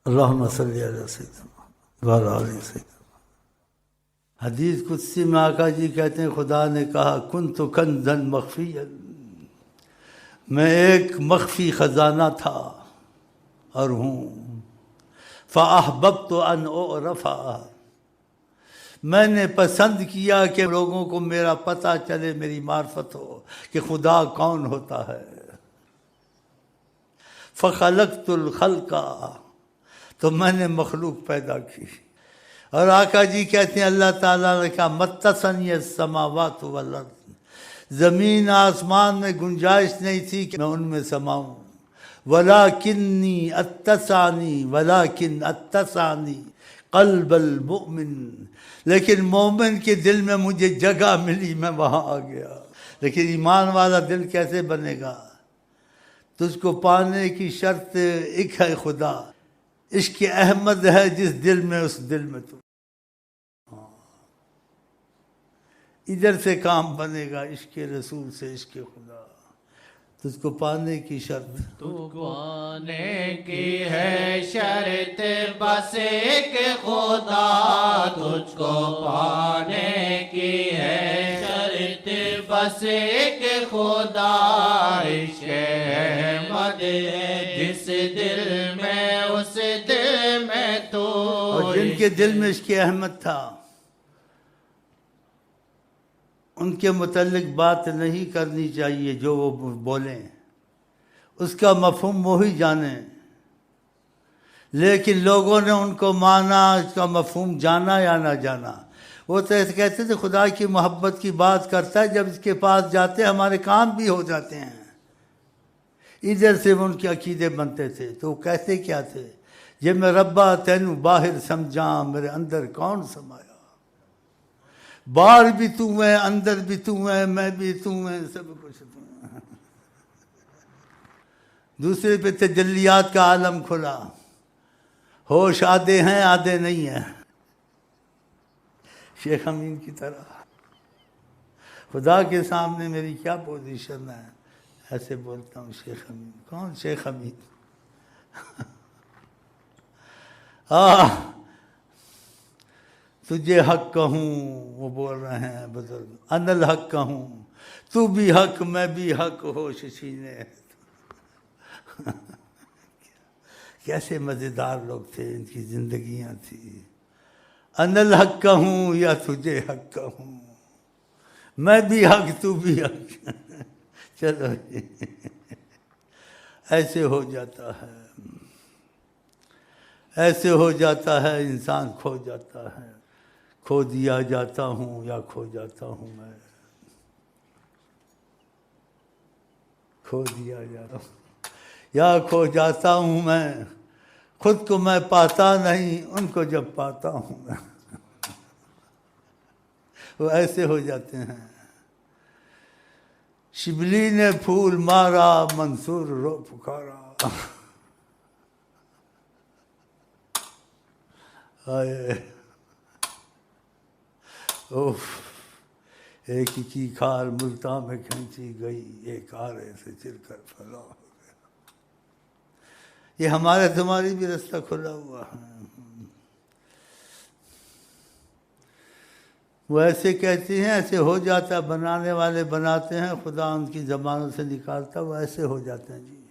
اللہم صلی علی سیدنا وعلی آل سیدنا۔ حدیث قدسی میں آقا جی کہتے ہیں خدا نے کہا کنت کنزا مخفیا، میں ایک مخفی خزانہ تھا اور ہوں، فاحببت ان اعرف، میں نے پسند کیا کہ لوگوں کو میرا پتہ چلے، میری معرفت ہو کہ خدا کون ہوتا ہے۔ فخلقت الخلق، تو میں نے مخلوق پیدا کی۔ اور آقا جی کہتے ہیں اللہ تعالیٰ نے کہا متصنی السماوات والارض، زمین آسمان میں گنجائش نہیں تھی کہ میں ان میں سماؤں، ولیکنی اتسعنی قلب المؤمن، لیکن مومن کے دل میں مجھے جگہ ملی، میں وہاں آ گیا۔ لیکن ایمان والا دل کیسے بنے گا؟ تجھ کو پانے کی شرط ایک ہے خدا، عشق احمد ہے جس دل میں اس دل میں تو ادھر سے کام بنے گا، عشق رسول سے عشق خدا، تجھ کو پانے کی شرط، تو پانے کی ہے شرط بس ایک خدا، تجھ کو پانے کی ہے شرط بس ایک خدا، عشق احمد ہے جس دل میں اس دل میں تو، اور جن کے دل میں عشق احمد تھا ان کے متعلق بات نہیں کرنی چاہیے جو وہ بولیں، اس کا مفہوم وہی جانیں، لیکن لوگوں نے ان کو مانا، اس کا مفہوم جانا یا نہ جانا۔ وہ تو ایسے کہتے تھے خدا کی محبت کی بات کرتا ہے، جب اس کے پاس جاتے ہیں ہمارے کام بھی ہو جاتے ہیں۔ ادھر سے وہ ان کے عقیدے بنتے تھے، تو وہ کہتے کیا تھے؟ یہ میں ربا تینوں باہر سمجھاں، میرے اندر کون سمایا، باہر بھی تو ہے اندر بھی تو ہے، میں بھی تو ہے، سب کچھ تو ہے۔ دوسرے پہ تجلیات کا عالم کھلا، ہوش آدھے ہیں آدھے نہیں ہیں، شیخ امین کی طرح۔ خدا کے سامنے میری کیا پوزیشن ہے، ایسے بولتا ہوں شیخ امین۔ کون شیخ امین؟ تجھے حق کہوں، وہ بول رہے ہیں بزرگ، انا الحق کہوں، تو بھی حق میں بھی حق، ہوش سینے۔ کیسے مزیدار لوگ تھے، ان کی زندگیاں تھیں۔ انا الحق کہوں یا تجھے حق کہوں، میں بھی حق تو بھی حق، چلو ایسے ہو جاتا ہے، ایسے ہو جاتا ہے، انسان کھو جاتا ہے۔ کھو دیا جاتا ہوں یا کھو جاتا ہوں میں، کھو دیا جاتا ہوں یا کھو جاتا ہوں میں، خود کو میں پاتا نہیں، ان کو جب پاتا ہوں میں۔ وہ ایسے ہو جاتے ہیں۔ شبلی نے پھول مارا، منصور رو پکارا، آئے اوف، ایک ہی کی کھار ملتان میں کھینچی گئی، ایک آرے سے چل کر پھیلا ہو گیا۔ یہ ہمارے تمہاری بھی رستہ کھلا ہوا ہے۔ وہ ایسے کہتے ہیں، ایسے ہو جاتا، بنانے والے بناتے ہیں، خدا ان کی زبانوں سے نکالتا، وہ ایسے ہو جاتے ہیں جی۔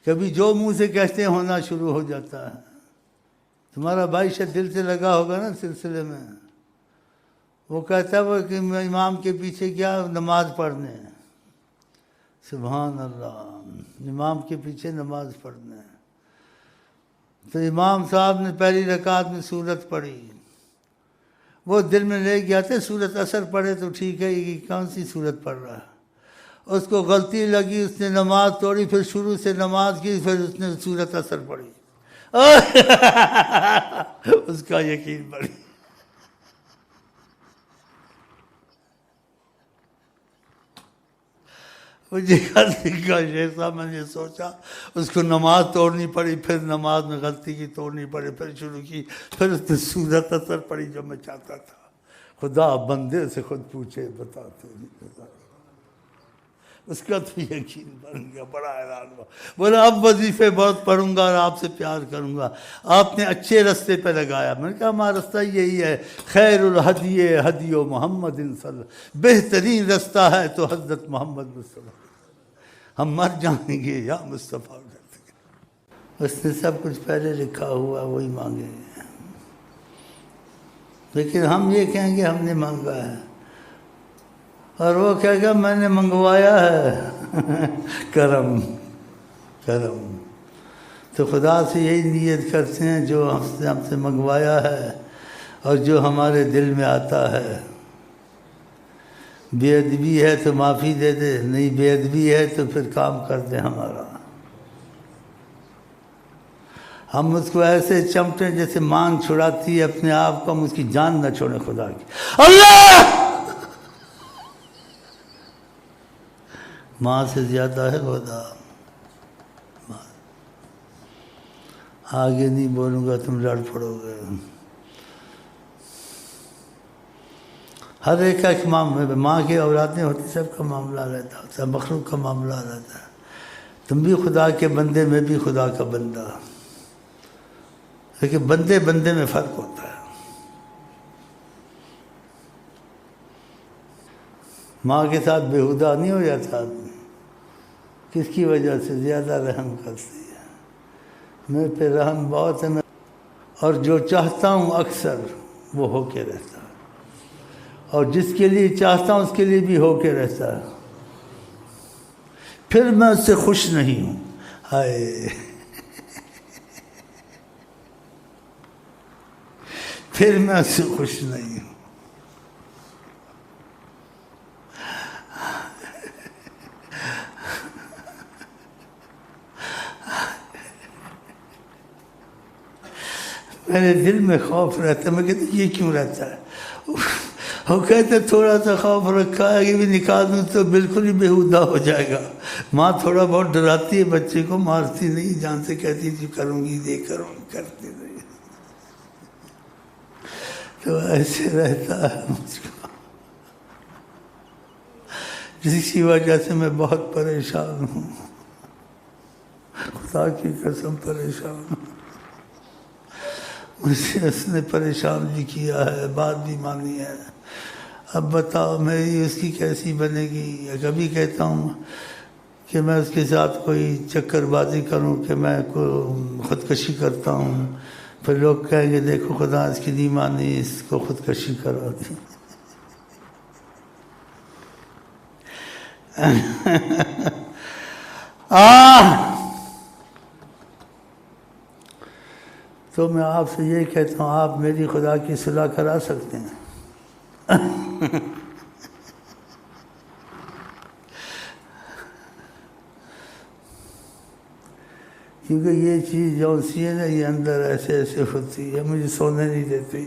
کبھی جو منہ سے کہتے ہیں ہونا شروع ہو جاتا ہے۔ تمہارا بھائی شاید دل سے لگا ہوگا نا سلسلے میں، وہ کہتا ہے وہ کہ امام کے پیچھے کیا نماز پڑھنے، سبحان اللہ، امام کے پیچھے نماز پڑھنے۔ تو امام صاحب نے پہلی رکعت میں سورت پڑھی، وہ دل میں لے گیا تھا سورت اثر پڑھے تو ٹھیک ہے، یہ کون سی سورت پڑھ رہا ہے؟ اس کو غلطی لگی، اس نے نماز توڑی، پھر شروع سے نماز کی، پھر اس نے سورت اثر پڑھی۔ اس کا یقین بڑھی۔ مجھے غلطی کا شیخ صاحب، میں نے سوچا اس کو نماز توڑنی پڑی، پھر نماز میں غلطی کی توڑنی پڑی، پھر شروع کی، پھر اس نے سورت اثر پڑی جو میں چاہتا تھا۔ خدا بندے سے خود پوچھے، بتا تو نہیں بتا۔ اس کا تو یقین بن گیا، بڑا حیران ہوا، بولا اب وظیفے بہت پڑھوں گا اور آپ سے پیار کروں گا، آپ نے اچھے رستے پہ لگایا۔ میں نے کہا ہمارا رستہ یہی ہے، خیر الہدی ہدی محمد صلی، بہترین رستہ ہے تو حضرت محمد مصطفیٰ، ہم مر جائیں گے یا مصطفیٰ۔ اس نے سب کچھ پہلے لکھا ہوا وہی مانگے گے، لیکن ہم یہ کہیں گے ہم نے مانگا ہے، اور وہ کہے گا میں نے منگوایا ہے۔ کرم کرم۔ تو خدا سے یہی نیت کرتے ہیں جو ہم سے منگوایا ہے اور جو ہمارے دل میں آتا ہے۔ بے ادبی ہے تو معافی دے دے، نہیں بے ادبی ہے تو پھر کام کر دے ہمارا۔ ہم اس کو ایسے چمٹیں جیسے مانگ چھڑاتی ہے اپنے آپ کو، ہم اس کی جان نہ چھوڑیں خدا کی۔ اللہ ماں سے زیادہ ہے خدا۔ آگے نہیں بولوں گا تم لڑ پڑو گے۔ ہر ایک کا ایک معاملہ، ماں کی اولادیں ہوتی سب کا معاملہ رہتا ہے، مخلوق کا معاملہ رہتا ہے۔ تم بھی خدا کے بندے، میں بھی خدا کا بندہ، لیکن بندے بندے میں فرق ہوتا ہے۔ ماں کے ساتھ بےہودہ نہیں ہو جاتا آدمی، کس کی وجہ سے؟ زیادہ رحم کرتی ہے، میرے پہ رحم بہت ہے، اور جو چاہتا ہوں اکثر وہ ہو کے رہتا ہے، اور جس کے لیے چاہتا ہوں اس کے لیے بھی ہو کے رہتا ہے۔ پھر میں اس سے خوش نہیں ہوں، ہائے پھر میں اس سے خوش نہیں ہوں۔ میرے دل میں خوف رہتا ہے، میں کہتا یہ کیوں رہتا ہے؟ وہ کہتے تھوڑا سا خوف رکھا ہے کہ بھی نکال دوں تو بالکل ہی بےہودہ ہو جائے گا۔ ماں تھوڑا بہت ڈراتی ہے بچے کو، مارتی نہیں، جان سے کہتی تھی کروں گی، یہ کروں گی، کرتی نہیں۔ تو ایسے رہتا ہے مجھ کو، جس کی وجہ سے میں بہت پریشان ہوں، خدا کی قسم پریشان ہوں۔ مجھے اس نے پریشان بھی کیا ہے، بات بھی مانی ہے۔ اب بتاؤ میری اس کی کیسی بنے گی؟ کبھی کہتا ہوں کہ میں اس کے ساتھ کوئی چکر بازی کروں کہ میں خودکشی کرتا ہوں، پھر لوگ کہیں گے دیکھو خدا اس کی نہیں مانی، اس کو خودکشی کرا دی۔ تو میں آپ سے یہ کہتا ہوں آپ میری خدا کی صلاح کرا سکتے ہیں۔ کیونکہ یہ چیز جو سی ہے نا، یہ اندر ایسے ایسے ہوتی ہے، مجھے سونے نہیں دیتی۔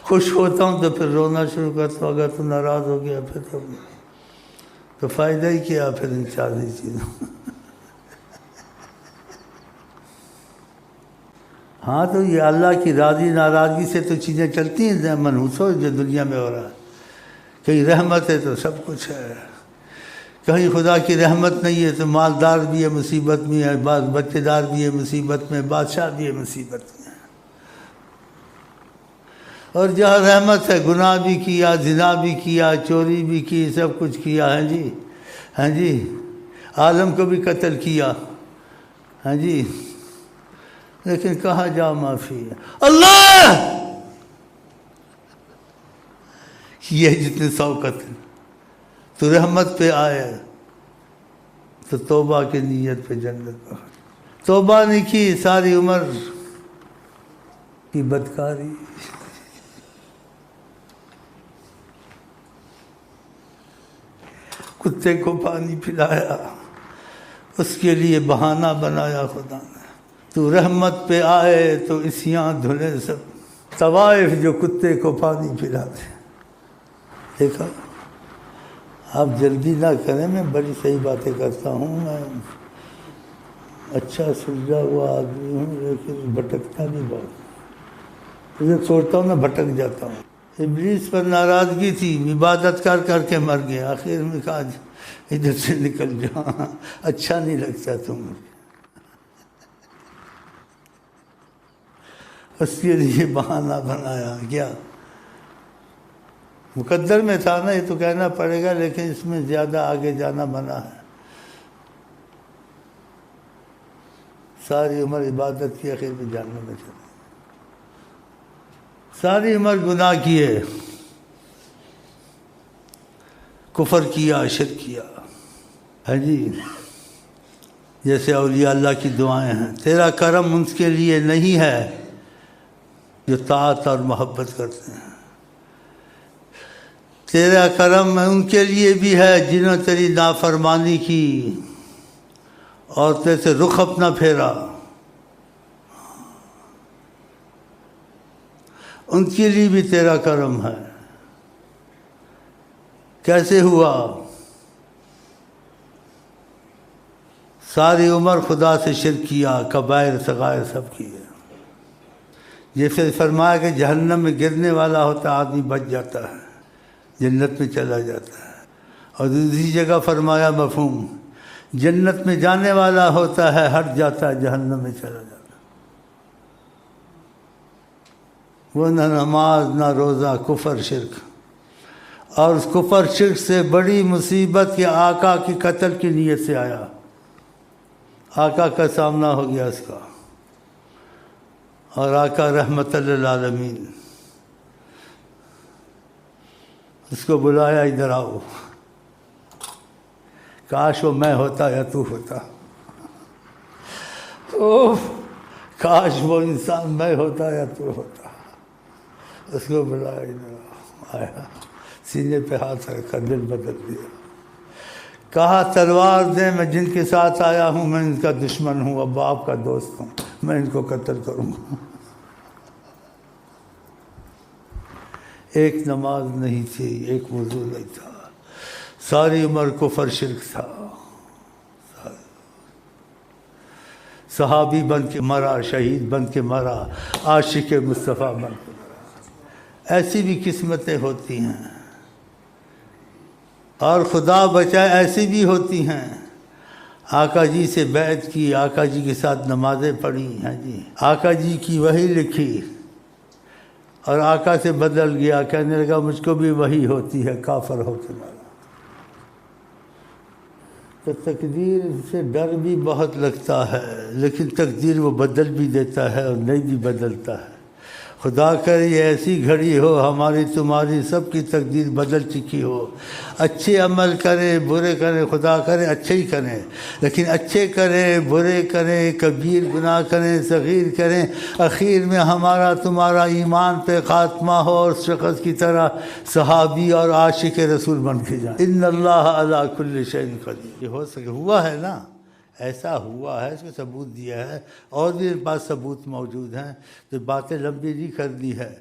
خوش ہوتا ہوں تو پھر رونا شروع کرتا ہوں، اگر تو ناراض ہو گیا پھر تو فائدہ ہی کیا پھر ان چاروں چیزوں۔ ہاں تو یہ اللہ کی راضی ناراضگی سے تو چیزیں چلتی ہیں، منحوس ہو جو دنیا میں ہو رہا ہے۔ کہیں رحمت ہے تو سب کچھ ہے، کہیں خدا کی رحمت نہیں ہے تو مالدار بھی ہے مصیبت میں ہے، بچے دار بھی ہے مصیبت میں، بادشاہ بھی ہے مصیبت میں۔ اور جہاں رحمت ہے گناہ بھی کیا، زنا بھی کیا، چوری بھی کی، سب کچھ کیا ہے جی، ہاں جی، عالم کو بھی قتل کیا، ہاں جی، لیکن کہاں جا معافی ہے۔ اللہ یہ جتنے 100 قتل تو رحمت پہ آئے تو توبہ کی نیت پہ جنت پہ، توبہ نہیں کی ساری عمر کی بدکاری۔ کتے کو پانی پلایا، اس کے لیے بہانہ بنایا خدا نے۔ تو رحمت پہ آئے تو اسیاں دھلے سب، طوائف جو کتے کو پانی پلاتے۔ دیکھا، آپ جلدی نہ کریں، میں بڑی صحیح باتیں کرتا ہوں، میں اچھا سلجھا ہوا آدمی ہوں، لیکن بھٹکتا بھی بہت، مجھے سوچتا ہوں میں بھٹک جاتا ہوں۔ ابلیس پر ناراضگی تھی، عبادت کر کر کے مر گیا، آخر میں کہا ادھر سے نکل جا، اچھا نہیں لگتا تم۔ اس کے لیے بہانہ بنایا، کیا مقدر میں تھا نا، یہ تو کہنا پڑے گا، لیکن اس میں زیادہ آگے جانا منع ہے۔ ساری عمر عبادت کی، آخر میں جاننے میں چلے، ساری عمر گناہ کیے، کفر کیا، شرک کیا، ہے جی۔ جیسے اولیاء اللہ کی دعائیں ہیں، تیرا کرم ان کے لیے نہیں ہے جو طاعت اور محبت کرتے ہیں، تیرا کرم ان کے لیے بھی ہے جنہوں نے تیری نافرمانی کی اور تیرے سے رخ اپنا پھیرا، ان کے لیے بھی تیرا کرم ہے۔ کیسے ہوا؟ ساری عمر خدا سے شرک کیا، کبائر صغائر سب کیے، جیسے فرمایا کہ جہنم میں گرنے والا ہوتا آدمی بچ جاتا ہے، جنت میں چلا جاتا ہے، اور دوسری جگہ فرمایا مفہوم، جنت میں جانے والا ہوتا ہے ہٹ جاتا ہے، جہنم میں چلا جاتا ہے۔ وہ نہ نماز نہ روزہ، کفر شرک، اور اس کفر شرک سے بڑی مصیبت کہ آقا کی قتل کی نیت سے آیا، آقا کا سامنا ہو گیا اس کا، اور آقا رحمت للعالمین اس کو بلایا، ادھر آؤ، کاش وہ میں ہوتا یا تو ہوتا، اوہ کاش وہ انسان میں ہوتا یا تو ہوتا۔ اس کو بلایا، ادھر آیا، سینے پہ ہاتھ رکھا، دل بدل دیا، کہا تلوار دیں، میں جن کے ساتھ آیا ہوں میں ان کا دشمن ہوں، اب آپ کا دوست ہوں، میں ان کو قتل کروں گا۔ ایک نماز نہیں تھی، ایک وضو نہیں تھا، ساری عمر کفر شرک تھا، صحابی بن کے مرا، شہید بن کے مرا، عاشق مصطفیٰ بن کے مرا۔ ایسی بھی قسمتیں ہوتی ہیں، اور خدا بچائے ایسی بھی ہوتی ہیں، آقا جی سے بیعت کی، آقا جی کے ساتھ نمازیں پڑھی ہیں جی، آقا جی کی وحی لکھی، اور آقا سے بدل گیا، کہنے لگا مجھ کو بھی وحی ہوتی ہے، کافر ہو کے مرا۔ تو تقدیر سے ڈر بھی بہت لگتا ہے، لیکن تقدیر وہ بدل بھی دیتا ہے اور نہیں بھی بدلتا ہے۔ خدا کرے یہ ایسی گھڑی ہو ہماری تمہاری سب کی تقدیر بدل چکی ہو، اچھے عمل کریں برے کریں، خدا کرے اچھے ہی کریں، لیکن اچھے کریں برے کریں، کبیر گناہ کریں صغیر کریں، اخیر میں ہمارا تمہارا ایمان پہ خاتمہ ہو اور شخص کی طرح صحابی اور عاشق رسول بن کے جائیں۔ ان اللہ علی کل شیء قدیر، یہ ہو سکے، ہوا ہے نا، ایسا ہوا ہے، اس کو ثبوت دیا ہے، اور بھی میرے پاس ثبوت موجود ہیں، تو باتیں لمبی نہیں کرنی ہے۔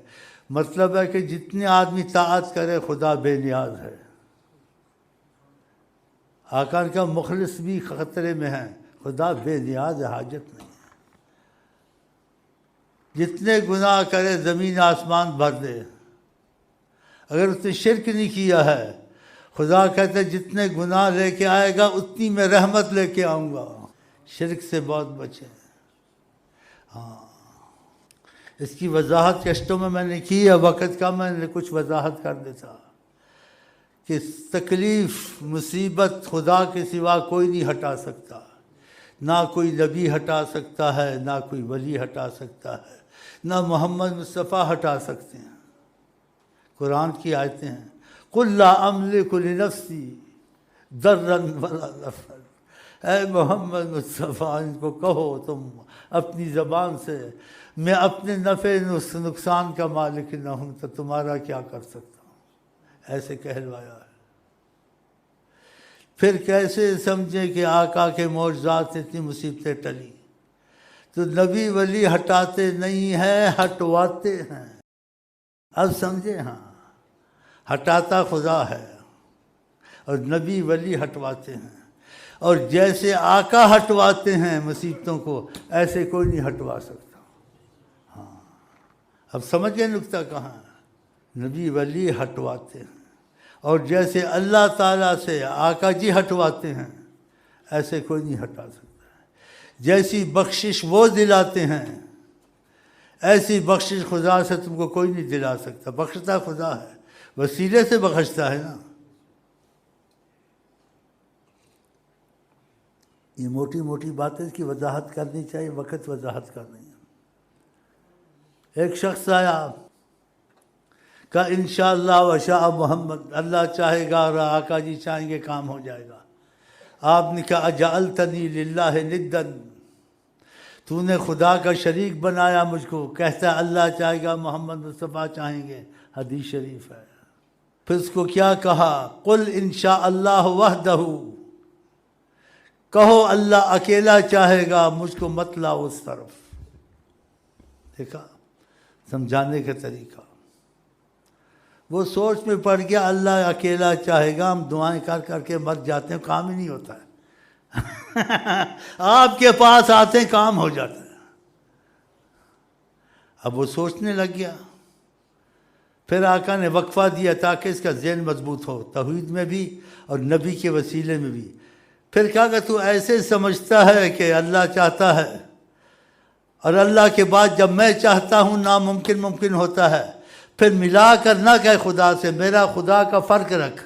مطلب ہے کہ جتنے آدمی طاعت کرے خدا بے نیاز ہے، آقا کا مخلص بھی خطرے میں ہے، خدا بے نیاز ہے، حاجت نہیں ہے۔ جتنے گناہ کرے زمین آسمان بھر دے، اگر اس نے شرک نہیں کیا ہے، خدا کہتے جتنے گناہ لے کے آئے گا اتنی میں رحمت لے کے آؤں گا۔ شرک سے بہت بچیں۔ ہاں، اس کی وضاحت کشتوں میں نے کی ہے، وقت کا میں نے کچھ وضاحت کر دیتا کہ تکلیف مصیبت خدا کے سوا کوئی نہیں ہٹا سکتا، نہ کوئی نبی ہٹا سکتا ہے، نہ کوئی ولی ہٹا سکتا ہے، نہ محمد مصطفیٰ ہٹا سکتے ہیں۔ قرآن کی آیتیں ہیں، قُلْ لَا أَمْلِكُ لِنَفْسِي ضَرًّا وَلَا نَفْعًا، اے محمد مصطفیٰ ان کو کہو تم اپنی زبان سے، میں اپنے نفع نقصان کا مالک نہ ہوں تو تمہارا کیا کر سکتا ہوں، ایسے کہلوایا ہے۔ پھر کیسے سمجھیں کہ آقا کے معجزات سے اتنی مصیبتیں ٹلی؟ تو نبی ولی ہٹاتے نہیں ہیں، ہٹواتے ہیں۔ اب سمجھے؟ ہاں، ہٹاتا خدا ہے اور نبی ولی ہٹواتے ہیں، اور جیسے آقا ہٹواتے ہیں مصیبتوں کو، ایسے کوئی نہیں ہٹوا سکتا۔ ہاں، اب سمجھ گئے نکتہ کہاں ہے؟ نبی ولی ہٹواتے ہیں، اور جیسے اللہ تعالیٰ سے آقا جی ہٹواتے ہیں ایسے کوئی نہیں ہٹا سکتا۔ جیسی بخشش وہ دلاتے ہیں ایسی بخشش خدا سے تم کو کوئی نہیں دلا سکتا۔ بخشتا خدا ہے، وسیلے سے بخشتا ہے نا۔ یہ موٹی موٹی باتیں کی وضاحت کرنی چاہیے، وقت وضاحت کرنی ہے۔ ایک شخص آیا کہ انشاءاللہ وشاء محمد، اللہ چاہے گا اور آقا جی چاہیں گے کام ہو جائے گا۔ آپ نے کہا اجعلتنی للہ ندا، تو نے خدا کا شریک بنایا مجھ کو۔ کہتا ہے اللہ چاہے گا محمد مصطفیٰ چاہیں گے، حدیث شریف ہے۔ پھر اس کو کیا کہا، قل انشاء اللہ وحدہ، کہو اللہ اکیلا چاہے گا، مجھ کو مت لاؤ اس طرف۔ دیکھا سمجھانے کا طریقہ۔ وہ سوچ میں پڑ گیا اللہ اکیلا چاہے گا، ہم دعائیں کر کر کے مر جاتے ہیں، کام ہی نہیں ہوتا ہے۔ آپ کے پاس آتے ہیں کام ہو جاتا ہے۔ اب وہ سوچنے لگ گیا، پھر آقا نے وقفہ دیا تاکہ اس کا ذہن مضبوط ہو، توحید میں بھی اور نبی کے وسیلے میں بھی۔ پھر کہا کہ تو ایسے سمجھتا ہے کہ اللہ چاہتا ہے، اور اللہ کے بعد جب میں چاہتا ہوں ناممکن ممکن ہوتا ہے۔ پھر ملا کر نہ کہے خدا سے، میرا خدا کا فرق رکھ۔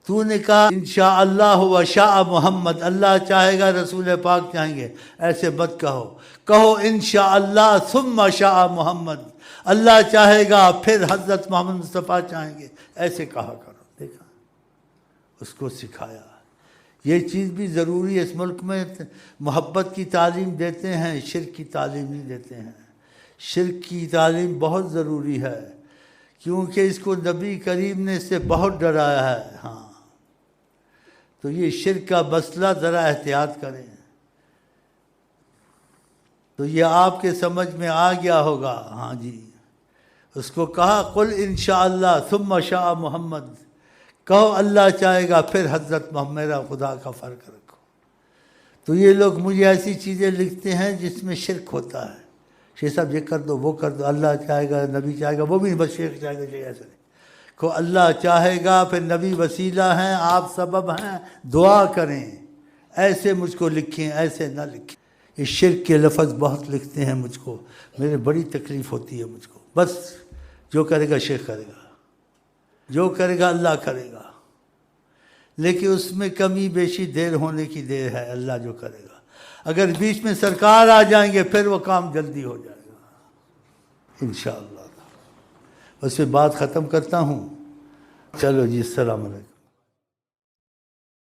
تو نے کہا انشاءاللہ وشاء محمد، اللہ چاہے گا رسول پاک چاہیں گے، ایسے مت کہو۔ کہو انشاءاللہ ثم شاء محمد، اللہ چاہے گا پھر حضرت محمد مصطفیٰ چاہیں گے، ایسے کہا کرو۔ دیکھا اس کو سکھایا۔ یہ چیز بھی ضروری ہے۔ اس ملک میں محبت کی تعلیم دیتے ہیں، شرک کی تعلیم نہیں دیتے ہیں۔ شرک کی تعلیم بہت ضروری ہے، کیونکہ اس کو نبی کریم نے اس سے بہت ڈرایا ہے۔ ہاں تو یہ شرک کا مسئلہ ذرا احتیاط کریں۔ تو یہ آپ کے سمجھ میں آ گیا ہوگا۔ ہاں جی، اس کو کہا قل انشاءاللہ ثم شاء محمد، کہو اللہ چاہے گا پھر حضرت محمد، میرا خدا کا فرق رکھو۔ تو یہ لوگ مجھے ایسی چیزیں لکھتے ہیں جس میں شرک ہوتا ہے، شیخ صاحب یہ کر دو وہ کر دو، اللہ چاہے گا نبی چاہے گا، وہ بھی بس شیخ چاہے گا، ایسے نہیں کو اللہ چاہے گا، پھر نبی وسیلہ ہیں، آپ سبب ہیں، دعا کریں۔ ایسے مجھ کو لکھیں، ایسے نہ لکھیں۔ یہ شرک کے لفظ بہت لکھتے ہیں مجھ کو، میرے بڑی تکلیف ہوتی ہے مجھ کو۔ بس جو کرے گا شیخ کرے گا، جو کرے گا اللہ کرے گا، لیکن اس میں کمی بیشی دیر ہونے کی دیر ہے۔ اللہ جو کرے گا، اگر بیچ میں سرکار آ جائیں گے پھر وہ کام جلدی ہو جائے گا انشاءاللہ۔ اس پہ بات ختم کرتا ہوں۔ چلو جی، السلام علیکم۔